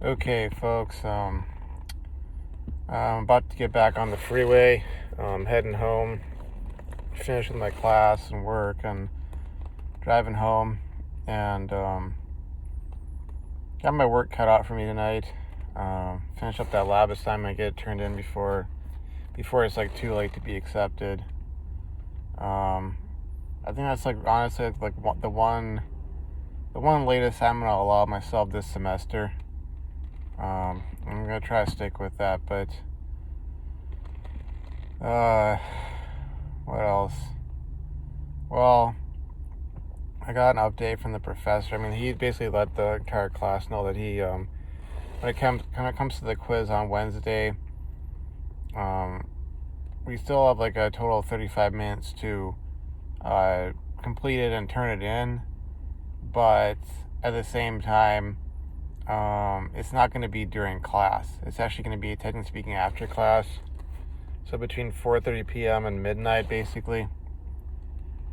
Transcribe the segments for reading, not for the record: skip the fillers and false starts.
Okay, folks. I'm about to get back on the freeway. Heading home. Finished with my class and work, and driving home. And got my work cut out for me tonight. Finish up that lab assignment, get it turned in before it's like too late to be accepted. I think that's like honestly like the one late assignment I'll allow myself this semester. I'm gonna try to stick with that, but what else? Well, I got an update from the professor. I mean, he basically let the entire class know that he, when it comes to the quiz on Wednesday, we still have like a total of 35 minutes to complete it and turn it in, but at the same time, it's not going to be during class. It's actually going to be, technically speaking, after class. So between 4:30 p.m. and midnight, basically.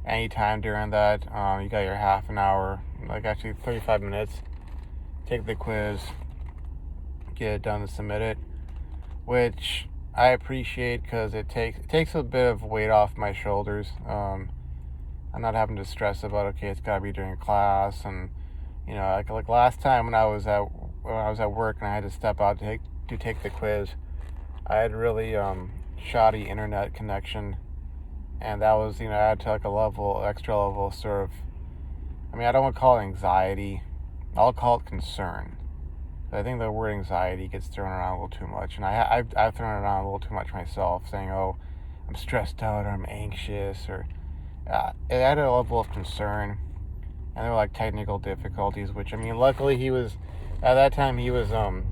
Anytime during that, you got your half an hour, like actually 35 minutes. Take the quiz, get it done, and submit it, which I appreciate because it takes a bit of weight off my shoulders. I'm not having to stress about, okay, it's got to be during class, and like last time when I was at work and I had to step out to take the quiz, I had really shoddy internet connection, and that was I had to like extra level sort of. I mean, I don't want to call it anxiety. I'll call it concern. I think the word anxiety gets thrown around a little too much, and I've thrown it around a little too much myself, saying, "Oh, I'm stressed out," or "I'm anxious," or it added a level of concern. And there were like technical difficulties, which, I mean, luckily at that time he was, and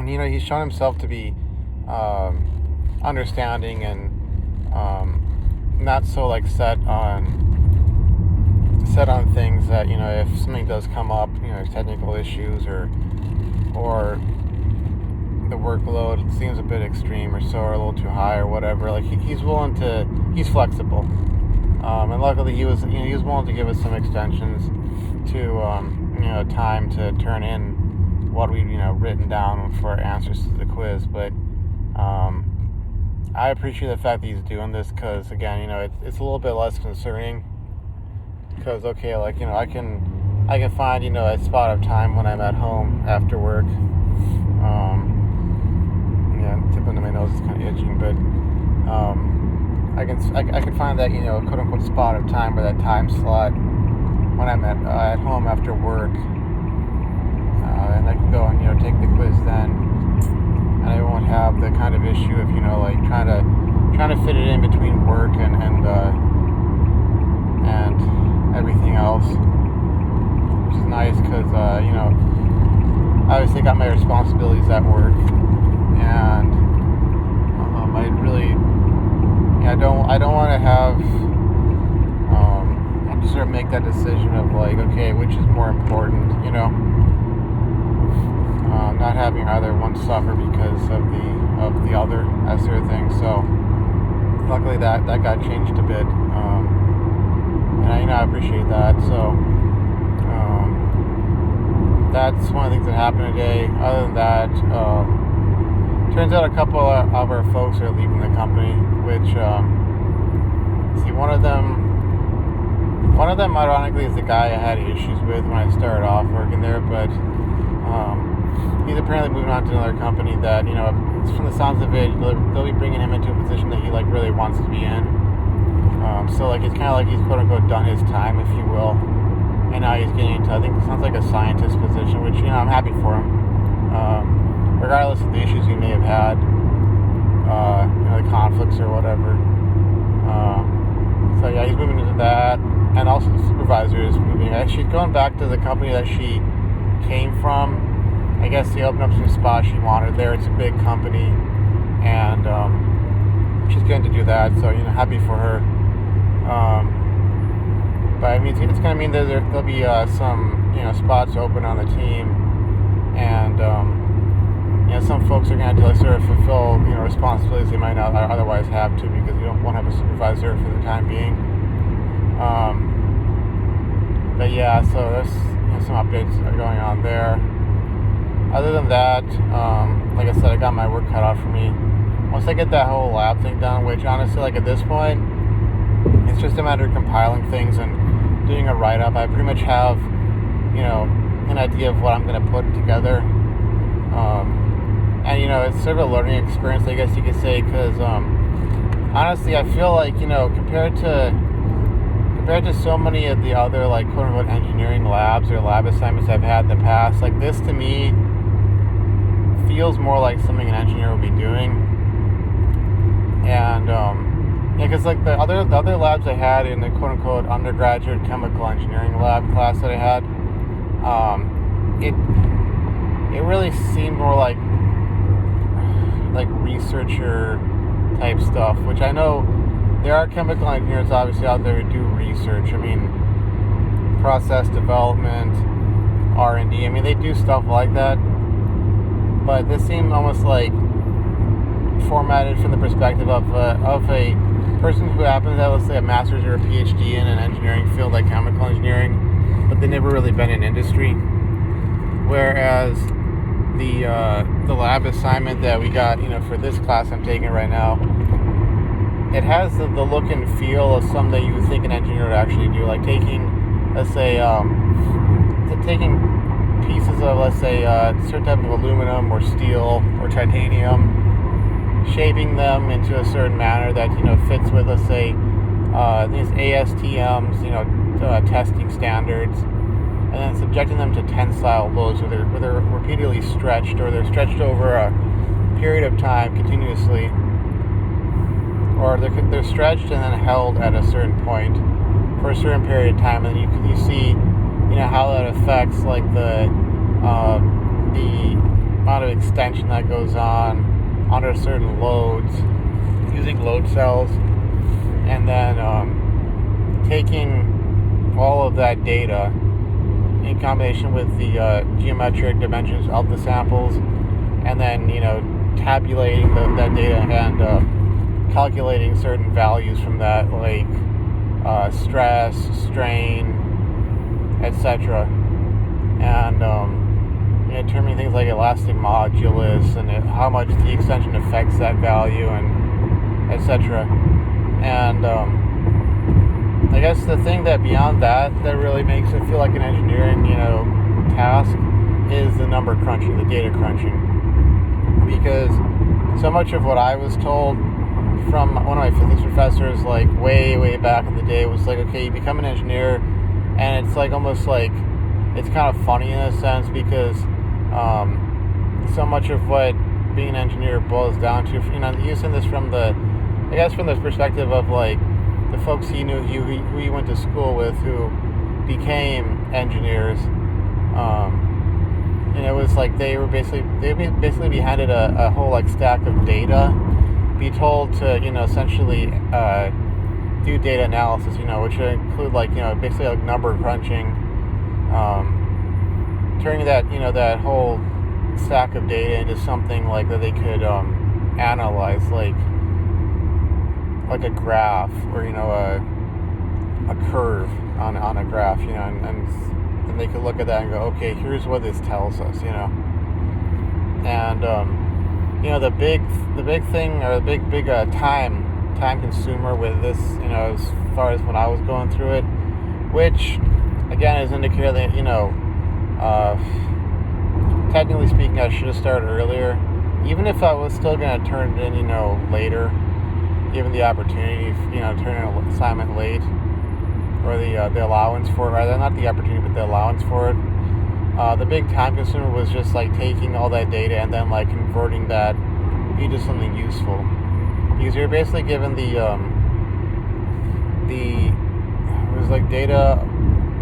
he's shown himself to be understanding and not so like set on things that, if something does come up, technical issues or the workload seems a bit extreme or so, or a little too high or whatever, like he's flexible. And luckily he was willing to give us some extensions to, time to turn in what we'd, written down for answers to the quiz. But I appreciate the fact that he's doing this because, again, it's a little bit less concerning because, okay, like, I can find, a spot of time when I'm at home after work. Tip into my nose is kind of itching, but I can find that, quote unquote spot of time or that time slot when I'm at home after work, and I can go and take the quiz then, and I won't have the kind of issue of like trying to fit it in between work and everything else, which is nice because I obviously got my responsibilities at work, and I really. I don't want to have to sort of make that decision of like, okay, which is more important, not having either one suffer because of the other, that sort of thing. So luckily that got changed a bit, and I appreciate that. So that's one of the things that happened today. Other than that, turns out a couple of our folks are leaving the company, which, one of them ironically is the guy I had issues with when I started off working there, but he's apparently moving on to another company that, from the sounds of it, they'll be bringing him into a position that he like really wants to be in. So like it's kind of like he's quote unquote done his time, if you will, and now he's getting into, I think it sounds like a scientist position, which I'm happy for him. Regardless of the issues he may have had, the conflicts or whatever. So yeah, he's moving into that, and also the supervisor is moving. Actually, going back to the company that she came from. I guess they opened up some spots she wanted there. It's a big company, and she's getting to do that. So happy for her. But I mean, it's going to mean that there'll be some spots open on the team, and some folks are going to have to sort of fulfill responsibilities they might not otherwise have to because you won't have a supervisor for the time being. But yeah, so there's some updates going on there. Other than that, like I said, I got my work cut out for me. Once I get that whole lab thing done, which honestly, like at this point, it's just a matter of compiling things and doing a write-up. I pretty much have, an idea of what I'm going to put together. And, it's sort of a learning experience, I guess you could say, because honestly, I feel like, compared to so many of the other, like, quote-unquote engineering labs or lab assignments I've had in the past, like, this to me feels more like something an engineer would be doing. And, because, like, the other labs I had in the quote-unquote undergraduate chemical engineering lab class that I had, it really seemed more like researcher type stuff, which I know there are chemical engineers obviously out there who do research. I mean, process development, R&D. I mean, they do stuff like that. But this seemed almost like formatted from the perspective of a person who happens to have, let's say, a master's or a PhD in an engineering field like chemical engineering, but they've never really been in industry. Whereas the lab assignment that we got, for this class I'm taking right now, it has the look and feel of something that you would think an engineer would actually do, like taking, let's say, taking pieces of, let's say, certain type of aluminum or steel or titanium, shaping them into a certain manner that fits with, let's say, these ASTMs, testing standards, and then subjecting them to tensile loads where they're repeatedly stretched, or they're stretched over a period of time continuously, or they're stretched and then held at a certain point for a certain period of time, and then you see how that affects like the amount of extension that goes on under certain loads using load cells, and then taking all of that data in combination with the geometric dimensions of the samples, and then tabulating that data and calculating certain values from that, like stress, strain, etc., and determining things like elastic modulus and how much the extension affects that value, and etc. And I guess the thing that beyond that really makes it feel like an engineering task is the number crunching, the data crunching, because so much of what I was told from one of my physics professors, like way back in the day, was like, okay, you become an engineer, and it's like almost like it's kind of funny in a sense, because so much of what being an engineer boils down to, using this from the perspective of like the folks he knew, who he went to school with, who became engineers. It was like they'd basically be handed a whole like stack of data, be told to essentially do data analysis, which would include like basically like number crunching, turning that that whole stack of data into something like that they could analyze, like a graph, or a curve on a graph, and then they could look at that and go, okay, here's what this tells us, and the big thing, or the big time consumer with this, as far as when I was going through it, which again is indicated that technically speaking, I should have started earlier, even if I was still going to turn it in later, given the opportunity, turn in an assignment late, or the allowance for it, rather, not the opportunity, but the allowance for it. The big time consumer was just like taking all that data and then like converting that into something useful, because you're basically given it was like data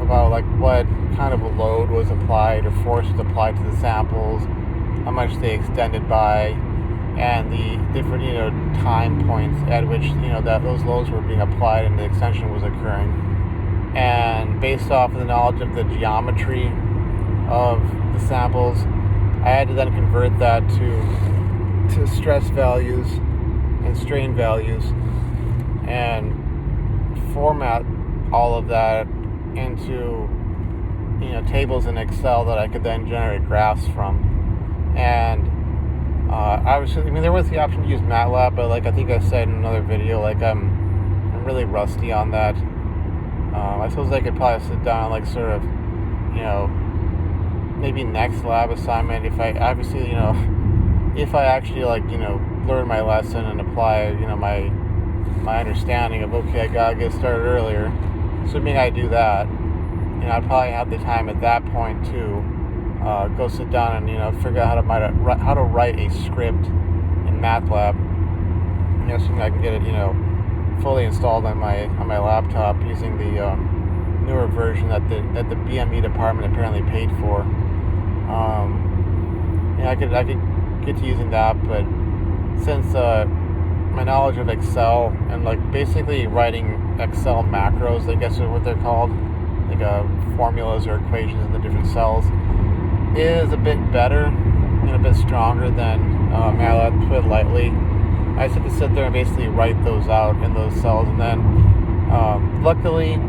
about like what kind of a load was applied or force was applied to the samples, how much they extended by, and the different time points at which that those loads were being applied and the extension was occurring. And based off of the knowledge of the geometry of the samples, I had to then convert that to stress values and strain values, and format all of that into tables in Excel that I could then generate graphs from. And obviously, I mean, there was the option to use MATLAB, but like I think I said in another video, like I'm really rusty on that. I suppose I could probably sit down, like sort of, maybe next lab assignment, if I obviously, if I actually learn my lesson and apply, my understanding of, okay, I gotta get started earlier. Assuming I do that, I'd probably have the time at that point to go sit down and figure out how to write a script in MATLAB. Assuming I can get it fully installed on my laptop using the newer version that the BME department apparently paid for. I could get to using that, but since my knowledge of Excel and basically writing Excel macros, I guess is what they're called, formulas or equations in the different cells, is a bit better and a bit stronger than MATLAB, to put it lightly. I just have to sit there and basically write those out in those cells, and then luckily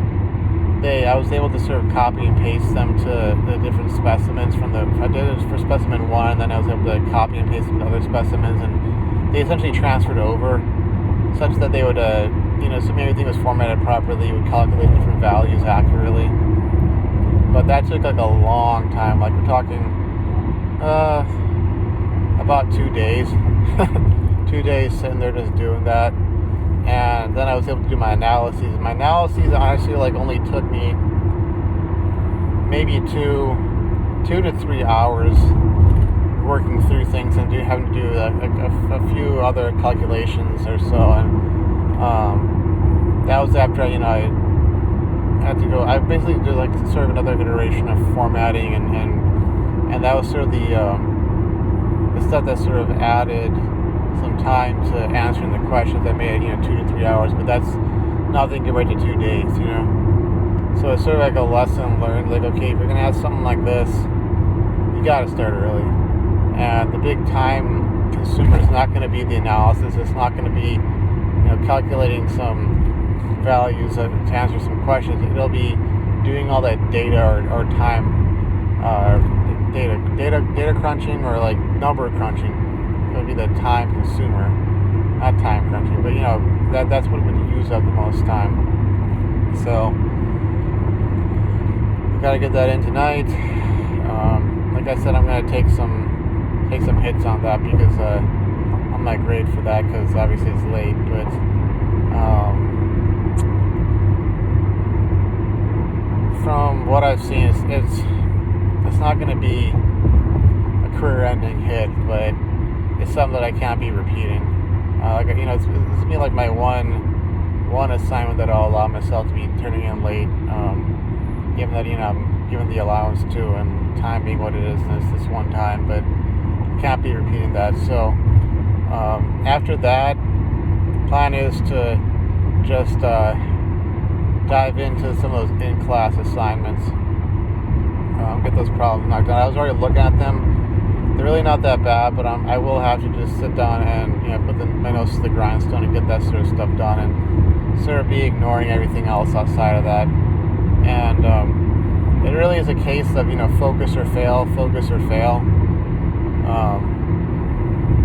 I was able to sort of copy and paste them to the different specimens I did it for specimen 1, and then I was able to copy and paste them to other specimens, and they essentially transferred over such that they would, assuming everything was formatted properly, would calculate different values accurately. But that took a long time. We're talking about 2 days. 2 days sitting there just doing that. And then I was able to do my analyses. My analyses honestly only took me maybe 2 to 3 hours working through things and having to do a few other calculations or so. And that was after I had to go. I basically did sort of another iteration of formatting, and that was sort of the stuff that sort of added some time to answering the questions. I made 2 to 3 hours, but that's nothing compared to 2 days, So it's sort of a lesson learned. Okay, if you're gonna have something like this, you gotta start early. And the big time consumer is not going to be the analysis. It's not going to be, calculating some values to answer some questions. It'll be doing all that data or time data crunching or number crunching. It'll be the time consumer, not time crunching. But that's what would use up the most time. So we gotta get that in tonight. Like I said, I'm gonna take some hits on that because I'm not great for that because obviously it's late, but from what I've seen, it's not going to be a career-ending hit, but it's something that I can't be repeating. It's going to be my one assignment that I'll allow myself to be turning in late, given that I'm given the allowance too, and time being what it is, and it's this one time, but can't be repeating that. So after that, plan is to just dive into some of those in-class assignments, get those problems knocked out. I was already looking at them. They're really not that bad, but I will have to just sit down and put my nose to the grindstone and get that sort of stuff done, and sort of be ignoring everything else outside of that. And it really is a case of focus or fail.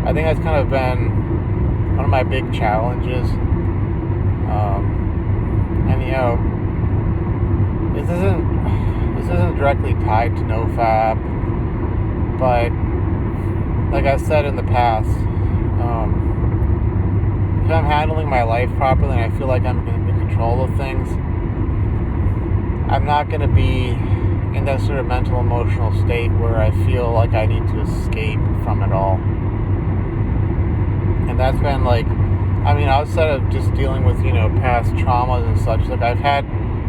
I think that's kind of been one of my big challenges. This isn't directly tied to NoFap, but like I said in the past, if I'm handling my life properly and I feel like I'm in control of things, I'm not going to be in that sort of mental emotional state where I feel like I need to escape from it all. And that's been outside of just dealing with past traumas and such,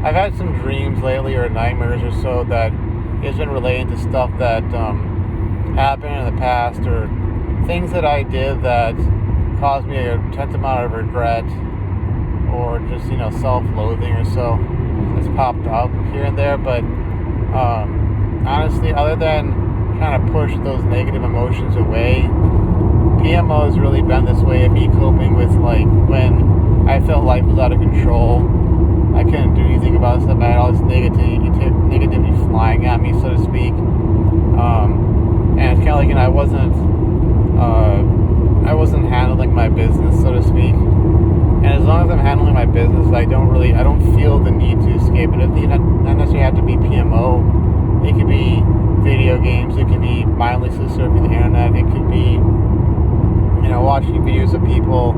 I've had some dreams lately or nightmares or so that has been relating to stuff that happened in the past or things that I did that caused me a intense amount of regret or just self-loathing or so that's popped up here and there. But honestly, other than trying to push those negative emotions away, PMO has really been this way of me coping with when I felt life was out of control. I couldn't do anything about stuff. I had all this negativity flying at me, so to speak. And it's kind of like, I wasn't handling my business, so to speak. And as long as I'm handling my business, I don't feel the need to escape it. It doesn't necessarily have to be PMO. It could be video games. It could be mindlessly surfing the internet. It could be, watching videos of people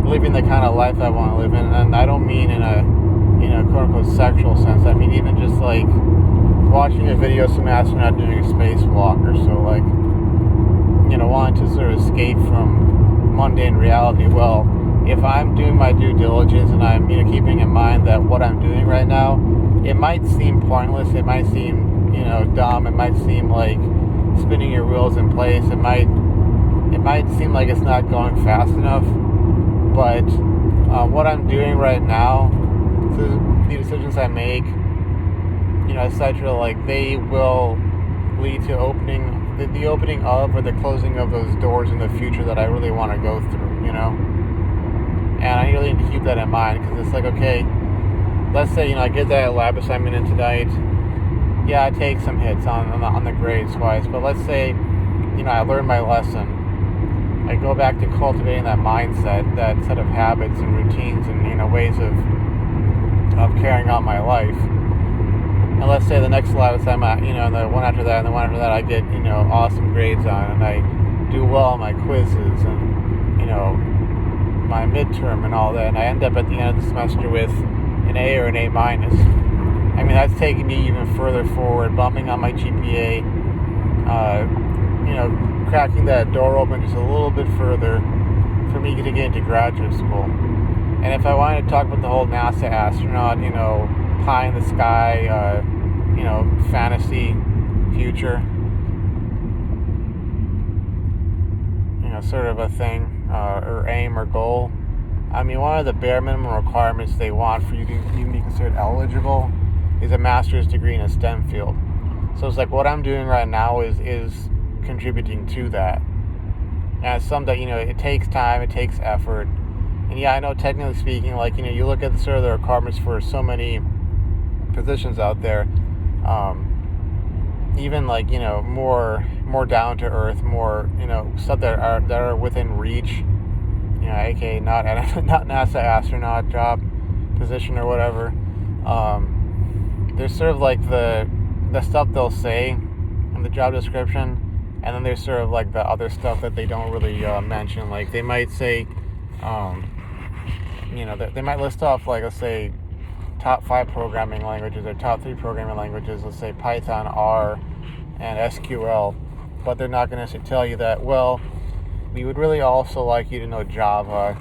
living the kind of life I want to live in. And I don't mean in a, quote unquote sexual sense. I mean even just like watching a video of some astronaut doing a spacewalk or so, like, wanting to sort of escape from mundane reality. Well, if I'm doing my due diligence and I'm, keeping in mind that what I'm doing right now, it might seem pointless, it might seem, dumb, it might seem like spinning your wheels in place, it might seem like it's not going fast enough, but what I'm doing right now, the decisions I make, etc., like, they will lead to the opening of or the closing of those doors in the future that I really want to go through, and I really need to keep that in mind, because it's like, okay, let's say, I get that lab assignment in tonight. Yeah, I take some hits on the grades wise, but let's say, I learned my lesson. I go back to cultivating that mindset, that set of habits and routines and, ways of carrying out my life. And let's say the next lab assignment, and the one after that, and the one after that, I get, awesome grades on, and I do well on my quizzes and, my midterm and all that, and I end up at the end of the semester with an A or an A minus. I mean, that's taking me even further forward, bumping on my GPA, cracking that door open just a little bit further for me to get into graduate school. And if I wanted to talk about the whole NASA astronaut, pie in the sky, fantasy future, sort of a thing, or aim or goal. I mean, one of the bare minimum requirements they want for you to even be considered eligible is a master's degree in a STEM field. So it's like what I'm doing right now is contributing to that. And it's something that, it takes time, it takes effort. And yeah, I know technically speaking, like, you look at sort of the requirements for so many positions out there, even like, more down to earth, more, stuff that are within reach, aka not NASA astronaut job position or whatever. There's sort of like the stuff they'll say in the job description, and then there's sort of like the other stuff that they don't really mention. Like they might say, they might list off, like, let's say top 5 programming languages or top 3 programming languages, let's say Python, R, and SQL, but they're not going to tell you that, well, we would really also like you to know Java,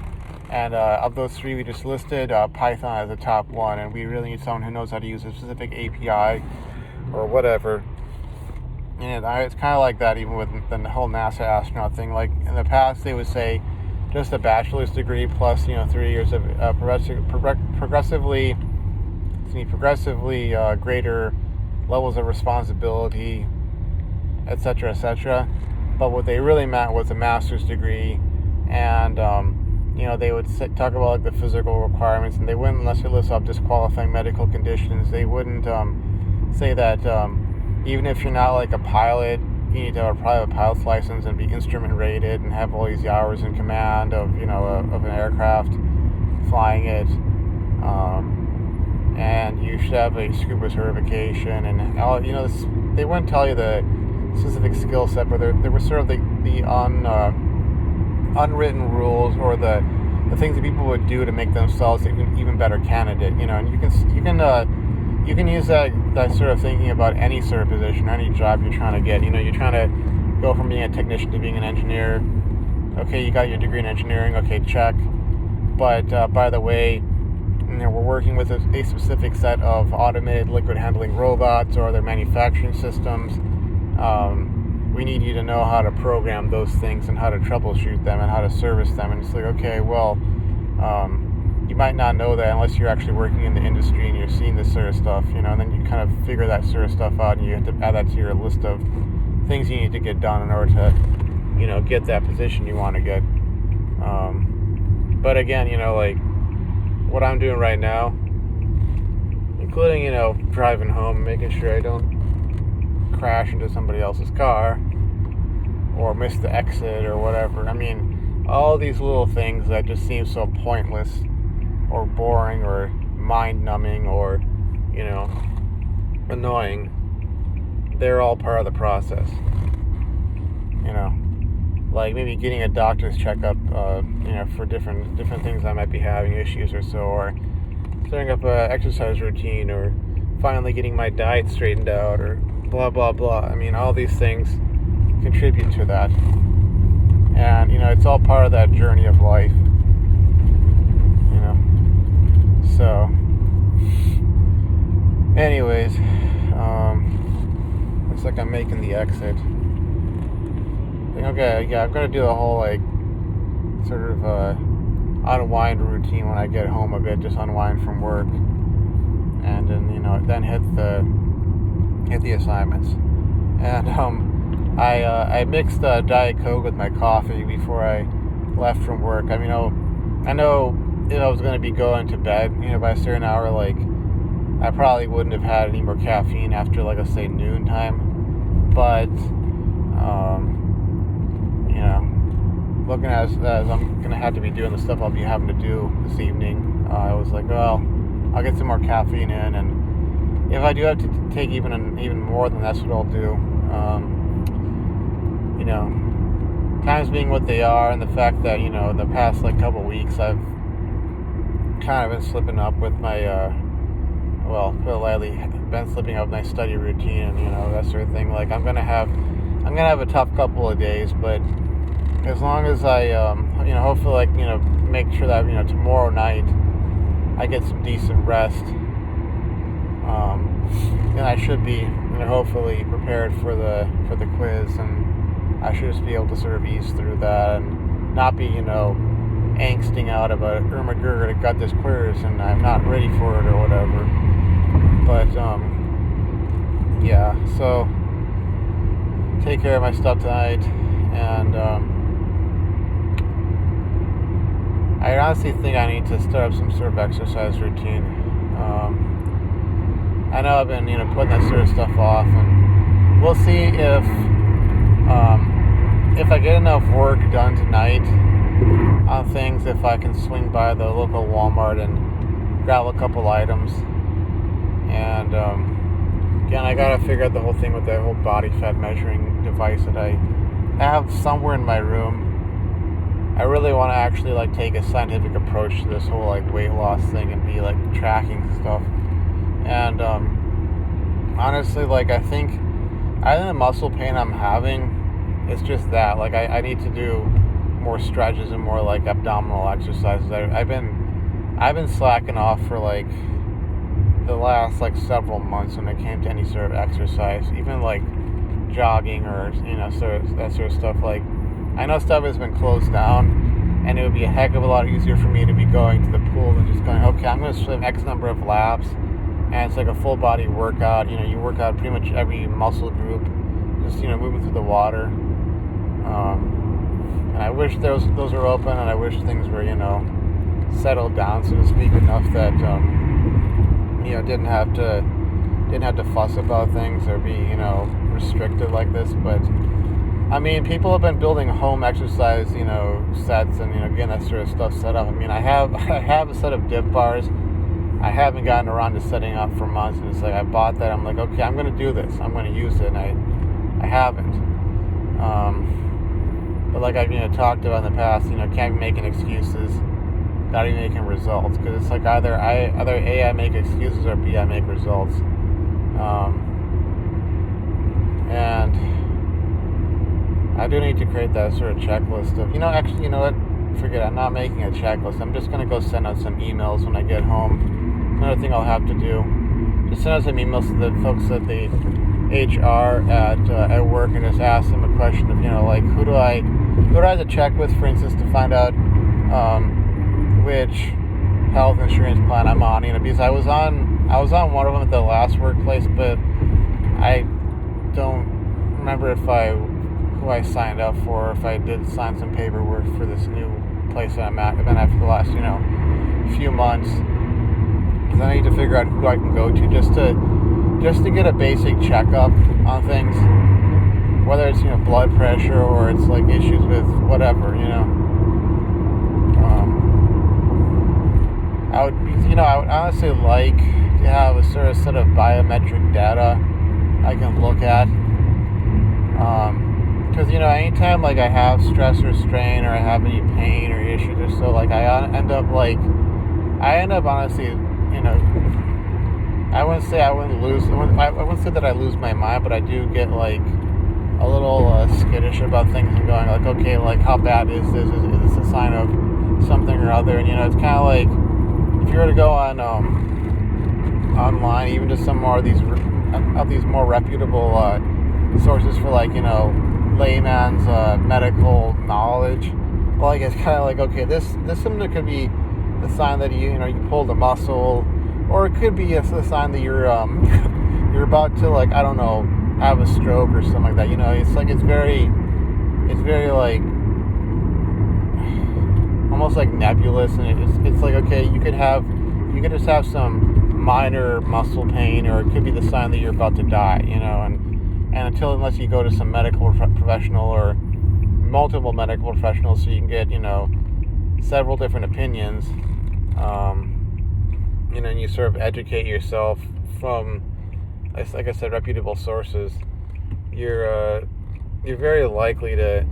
and of those 3 we just listed, Python as the top 1, and we really need someone who knows how to use a specific API or whatever. And it's kind of like that even with the whole NASA astronaut thing. Like in the past they would say just a bachelor's degree plus 3 years of progressively greater levels of responsibility, etc., etc. But what they really meant was a master's degree, and they would talk about like the physical requirements, and they wouldn't necessarily list up disqualifying medical conditions. They wouldn't say that even if you're not like a pilot, you need to have a private pilot's license and be instrument rated and have all these hours in command of of an aircraft, flying it, and you should have a scuba certification, and all, they wouldn't tell you the specific skill set, but there were sort of the unwritten rules, or the things that people would do to make themselves an even better candidate. And you can use that sort of thinking about any sort of position, any job you're trying to get. You're trying to go from being a technician to being an engineer. Okay, you got your degree in engineering. Okay, check. But by the way, we're working with a specific set of automated liquid handling robots or other manufacturing systems. We need you to know how to program those things and how to troubleshoot them and how to service them. And it's like, okay, well, you might not know that unless you're actually working in the industry and you're seeing this sort of stuff, and then you kind of figure that sort of stuff out, and you have to add that to your list of things you need to get done in order to, get that position you want to get. But again, like what I'm doing right now, including, driving home, making sure I don't crash into somebody else's car or miss the exit or whatever. I mean, all these little things that just seem so pointless or boring or mind-numbing or, annoying, they're all part of the process. Like maybe getting a doctor's checkup, for different things I might be having issues or so, or setting up an exercise routine, or finally getting my diet straightened out, or blah, blah, blah. I mean, all these things contribute to that. And, it's all part of that journey of life. So, anyways, looks like I'm making the exit. Okay, yeah, I'm going to do a whole, sort of, unwind routine when I get home a bit, just unwind from work. And then, then hit the assignments. And, I mixed Diet Coke with my coffee before I left from work. I mean, I know if I was going to be going to bed, by a certain hour, I probably wouldn't have had any more caffeine after, let's say, noon time. But, looking as I'm going to have to be doing the stuff I'll be having to do this evening, I was like, well, I'll get some more caffeine in, and if I do have to take even more, then that's what I'll do. Times being what they are, and the fact that, the past, couple weeks, I've kind of been slipping up with my, put it lightly, been slipping up with my study routine, and, that sort of thing. I'm gonna have a tough couple of days, but as long as I, hopefully, make sure that, tomorrow night I get some decent rest, then I should be, hopefully prepared for the quiz, and I should just be able to sort of ease through that and not be, angsting out about, oh my god, I got this quiz and I'm not ready for it or whatever. But, yeah, so take care of my stuff tonight, and I honestly think I need to start up some sort of exercise routine. I know I've been, putting that sort of stuff off, and we'll see if I get enough work done tonight on things, if I can swing by the local Walmart and grab a couple items. And again, I gotta figure out the whole thing with that whole body fat measuring device that I have somewhere in my room. I really want to actually take a scientific approach to this whole weight loss thing and be tracking stuff. And honestly, I think the muscle pain I'm having, it's just that I need to do more stretches and more abdominal exercises. I've been slacking off for the last several months when it came to any sort of exercise, even jogging or that sort of stuff. I know stuff has been closed down, and it would be a heck of a lot easier for me to be going to the pool than just going, okay, I'm going to swim X number of laps, and it's a full body workout. You work out pretty much every muscle group, just moving through the water. And I wish those were open, and I wish things were settled down, so to speak, enough that didn't have to fuss about things or be restricted like this. But I mean, people have been building home exercise sets and getting that sort of stuff set up. I mean, I have a set of dip bars I haven't gotten around to setting up for months, and it's I bought that. I'm okay, I'm going to do this, I'm going to use it, and I haven't. But I've talked about in the past, can't be making excuses, gotta be making results, because it's either A, I make excuses, or B, I make results. And I do need to create that sort of checklist of, actually, you know what, forget it, I'm not making a checklist. I'm just gonna go send out some emails when I get home. Another thing I'll have to do, just send out some emails to the folks at the HR at work, and just ask them a question of, who do I have to check with, for instance, to find out which health insurance plan I'm on. Because I was on one of them at the last workplace, but I don't remember who I signed up for, or if I did sign some paperwork for this new place that I've been at for the last few months. Because I need to figure out who I can go to just to just to get a basic checkup on things, whether it's blood pressure or it's like issues with whatever. I would honestly like to have a sort of set of biometric data I can look at. Because anytime like I have stress or strain or I have any pain or issues or so, like I end up honestly, I wouldn't say I wouldn't say that I lose my mind, but I do get like a little skittish about things and going like, okay, like how bad is this? Is this a sign of something or other? And it's kind of like if you were to go on online, even to some more of these more reputable sources for like layman's medical knowledge. Well, like it's kind of like, okay, this symptom could be the sign that you pulled a muscle, or it could be a sign that you're you're about to, like, I don't know, have a stroke or something like that. It's like it's very like almost like nebulous, and it's like, okay, you could just have some minor muscle pain, or it could be the sign that you're about to die. And unless you go to some medical professional or multiple medical professionals, so you can get several different opinions, and you sort of educate yourself from, like I said, reputable sources, you're very likely to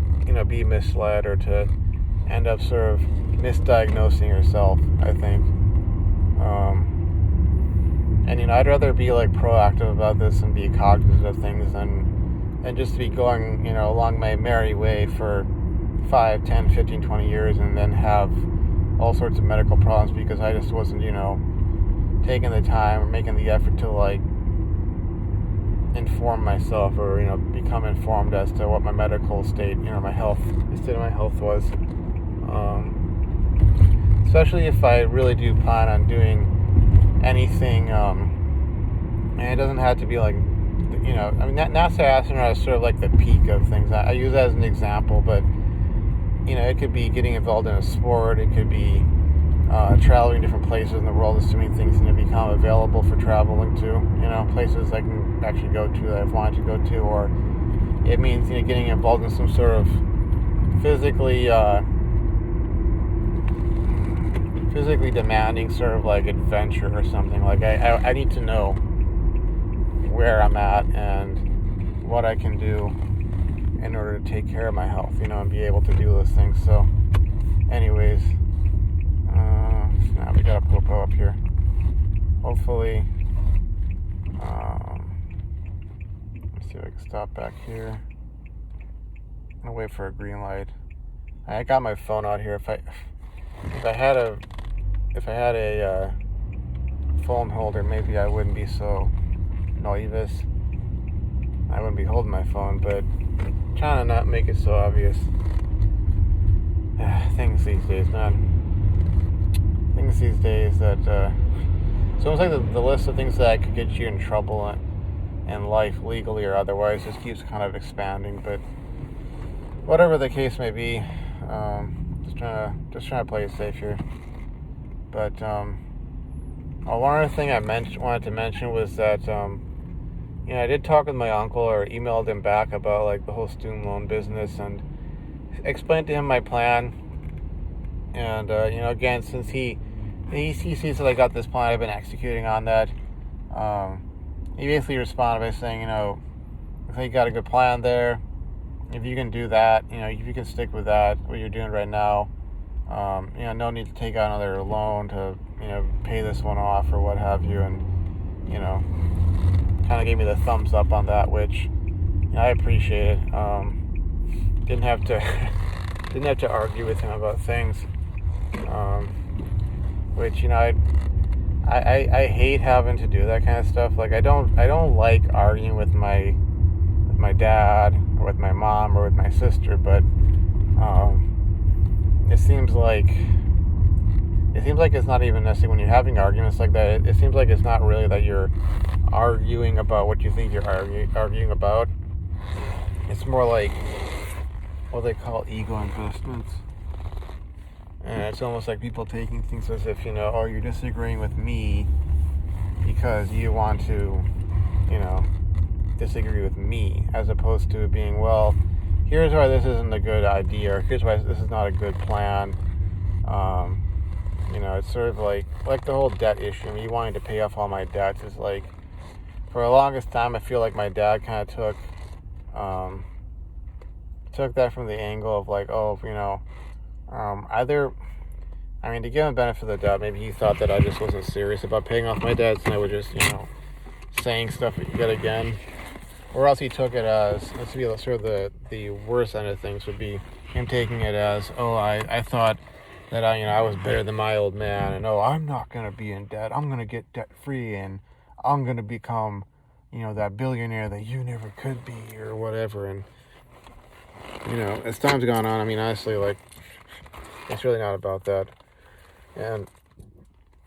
be misled or to end up sort of misdiagnosing yourself, I think. And I'd rather be like proactive about this and be cognizant of things than just be going along my merry way for 5, 10, 15, 20 years and then have all sorts of medical problems because I just wasn't taking the time or making the effort to like inform myself or become informed as to what my medical state, the state of my health was. Especially if I really do plan on doing anything, and it doesn't have to be like, NASA astronaut is sort of like the peak of things. I use that as an example, but it could be getting involved in a sport. It could be traveling different places in the world, assuming things become available for traveling to. Places I can actually go to that I've wanted to go to, or it means getting involved in some sort of physically demanding sort of like adventure or something. Like I need to know where I'm at and what I can do in order to take care of my health, and be able to do those things. So anyways, now we got a GoPro up here. Hopefully, let's see if I can stop back here. I'm gonna wait for a green light. I got my phone out here. If I had a phone holder, maybe I wouldn't be so nervous. I wouldn't be holding my phone, but I'm trying to not make it so obvious. Things these days, man. Things these days that it's almost like the list of things that could get you in trouble in life, legally or otherwise, just keeps kind of expanding. But whatever the case may be, just trying to play it safe here. But one other thing I wanted to mention was that I did talk with my uncle, or emailed him back about like the whole student loan business, and explained to him my plan. And again, since he sees that I got this plan, I've been executing on that. He basically responded by saying, I think you got a good plan there. If you can do that, if you can stick with that, what you're doing right now, no need to take out another loan to, pay this one off or what have you. And, kind of gave me the thumbs up on that, which I appreciate it. Didn't have to argue with him about things, which I hate having to do that kind of stuff. Like I don't like arguing with my dad or with my mom or with my sister, but it seems like it's not even necessarily when you're having arguments like that. It seems like it's not really that you're arguing about what you think you're arguing about. It's more like what they call ego investments. And it's almost like people taking things as if, you're disagreeing with me because you want to disagree with me, as opposed to being, well, here's why this isn't a good idea, or here's why this is not a good plan. It's sort of like the whole debt issue. Me wanting to pay off all my debts is like, for the longest time, I feel like my dad kind of took that from the angle of like, oh, either, to give him the benefit of the doubt, maybe he thought that I just wasn't serious about paying off my debts, and I was just, saying stuff yet again. Or else he took it as, this would be sort of the worst end of things, would be him taking it as, oh, I thought that I was better than my old man, and oh, I'm not going to be in debt, I'm going to get debt free, and I'm going to become, that billionaire that you never could be, or whatever. And, as time's gone on, honestly, like, it's really not about that. And,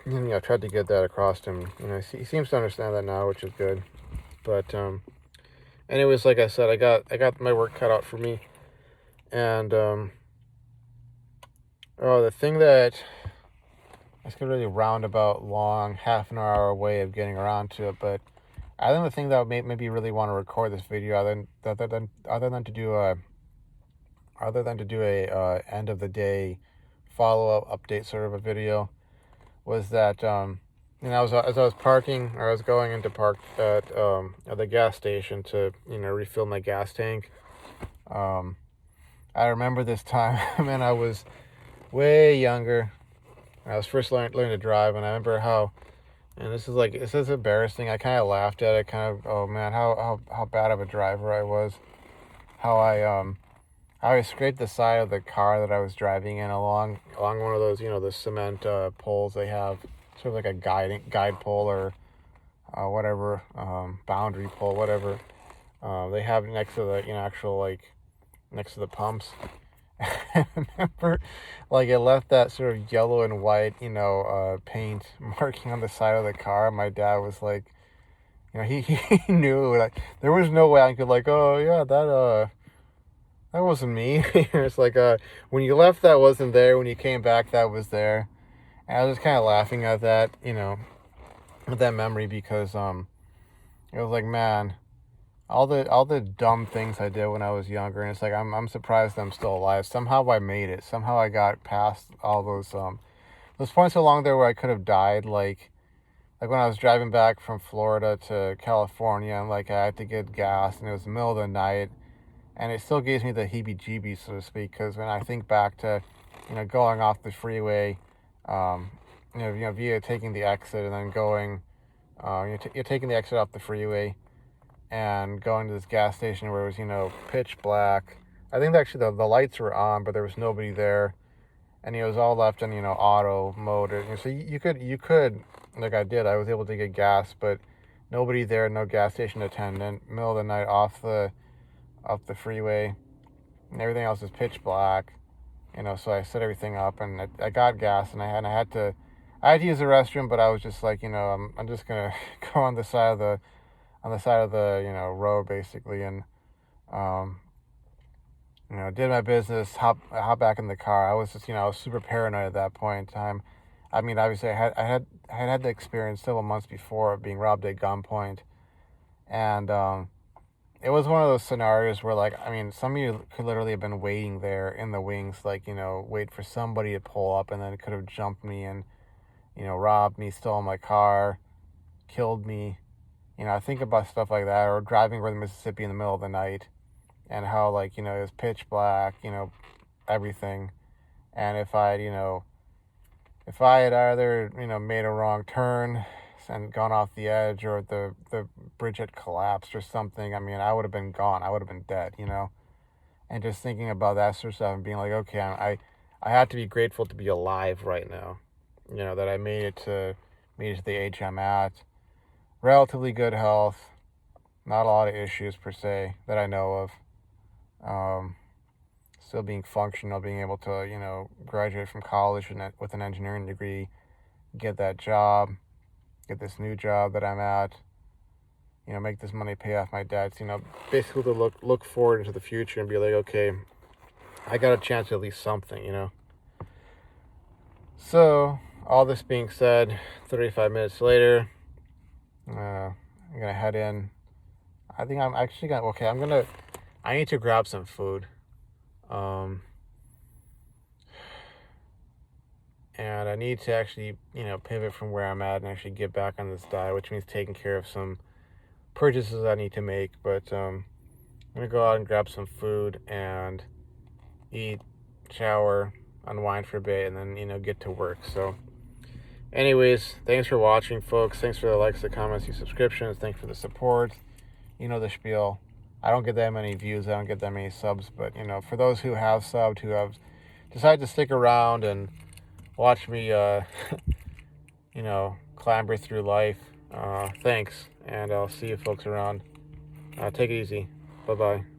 I tried to get that across to him. He seems to understand that now, which is good. But, anyways, like I said, I got my work cut out for me. And, the thing that, it's a really roundabout, long, half an hour way of getting around to it, but I think the thing that made me really want to record this video, other than to do a end of the day follow-up update sort of a video, was that as I was parking, or I was going into park at the gas station to refill my gas tank. I remember this time, and I was way younger. I was first learning to drive, and I remember how, and this is embarrassing. I kind of laughed at it, oh man, how bad of a driver I was. How I scraped the side of the car that I was driving in along one of those, the cement poles they have, sort of like a guide pole, or whatever, boundary pole, whatever they have next to the actual, next to the pumps. I remember, it left that sort of yellow and white, paint marking on the side of the car. My dad was like, he knew, there was no way I could, oh yeah, that wasn't me. It's like, when you left, that wasn't there. When you came back, that was there. And I was just kind of laughing at that, with that memory, because, it was like, man, all the dumb things I did when I was younger, and it's like, I'm surprised I'm still alive. Somehow I made it. Somehow I got past all those points along there where I could have died, like when I was driving back from Florida to California, and I had to get gas, and it was the middle of the night, and it still gives me the heebie-jeebies, so to speak, because when I think back to, going off the freeway, via taking the exit, and then going, you're taking the exit off the freeway, and going to this gas station where it was, pitch black. I think actually the lights were on, but there was nobody there, and it was all left in, auto mode. So you could, like I did, I was able to get gas, but nobody there, no gas station attendant, middle of the night off the freeway, and everything else is pitch black, so I set everything up, and I got gas, and I had to use the restroom, but I was just like, I'm just gonna go on the side of the road, basically, and did my business, hop back in the car. I was just, I was super paranoid at that point in time. Obviously I had the experience several months before of being robbed at gunpoint, and it was one of those scenarios where, some of you could literally have been waiting there in the wings, wait for somebody to pull up, and then it could have jumped me and, robbed me, stole my car, killed me. I think about stuff like that, or driving over the Mississippi in the middle of the night, and how, it was pitch black, everything. And if I had either, made a wrong turn and gone off the edge, or the bridge had collapsed or something, I would have been gone. I would have been dead, And just thinking about that sort of stuff and being like, okay, I have to be grateful to be alive right now, that I made it to the age I'm at. Relatively good health, not a lot of issues per se that I know of. Still being functional, being able to, graduate from college with an engineering degree, get that job, get this new job that I'm at, make this money, pay off my debts, basically to look forward into the future and be like, okay, I got a chance at least something, So, all this being said, 35 minutes later, I'm gonna head in. I think I'm actually gonna, okay, I need to grab some food. And I need to actually, pivot from where I'm at and actually get back on this diet, which means taking care of some purchases I need to make. But I'm gonna go out and grab some food and eat, shower, unwind for a bit, and then, get to work. So anyways, thanks for watching, folks. Thanks for the likes, the comments, the subscriptions. Thanks for the support. You know the spiel. I don't get that many views. I don't get that many subs. But, for those who have subbed, who have decided to stick around and watch me, clamber through life, thanks. And I'll see you folks around. Take it easy. Bye-bye.